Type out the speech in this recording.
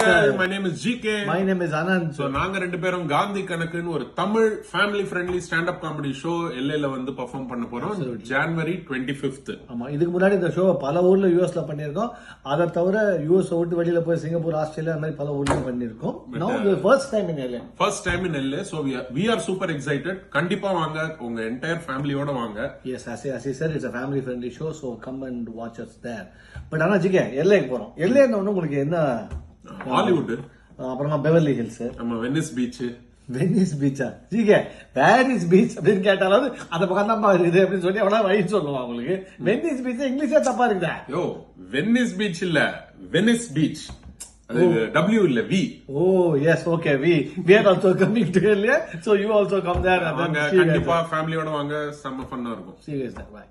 Hi, my name is GK. My name is Anand. So நாங்க ரெண்டு பேரும் காந்தி கணக்குன்னு ஒரு Tamil family friendly stand up comedy show எல்ஏல வந்து பெர்ஃபார்ம் பண்ண போறோம் ஜனவரி 25th. ஆமா, இதுக்கு முன்னாடி இந்த ஷோ பல ஊர்ல யூஎஸ்ல பண்ணிருக்கோம். அதை தவிர யூஎஸ் விட்டு வெளியில போய் சிங்கப்பூர், ஆஸ்திரேலியா அந்த மாதிரி பல ஊர்ல பண்ணிருக்கோம். Now the first time in LA. First time in LA. So we are super excited. கண்டிப்பா வாங்க, உங்க என்டையர் ஃபேமிலியோட வாங்க. Yes, as I said, it's a family friendly show, so come and watch us there. But ஆனா GK எல்ஏக்கு போறோம். எல்ஏன்னு ஒண்ணு உங்களுக்கு என்ன? ஹாலிவுட், அப்புறமா பெவர்லி ஹில்ஸ், நம்ம வெனிஸ் பீச். வெனிஸ் பீச்சா? ஜிகே பாரிஸ் பீச் அப்படின்னு கேட்டாலும் அந்த பக்கம் தான் இருக்குது அப்படின்னு சொல்லி அவனா வழி சொல்லுவான் உங்களுக்கு. வெனிஸ் பீச் இங்கிலீஷே தப்பா இருக்குதா? யோ, வெனிஸ் பீச் இல்ல, வெனிஸ் பீச். அது W இல்ல, V. Oh yes, okay. We are also coming to LA, so you also come there. வாங்க, கண்டிப்பா ஃபேமிலியோட வாங்க, செம்ம ஃபன்னா இருக்கும். See you guys there. Bye.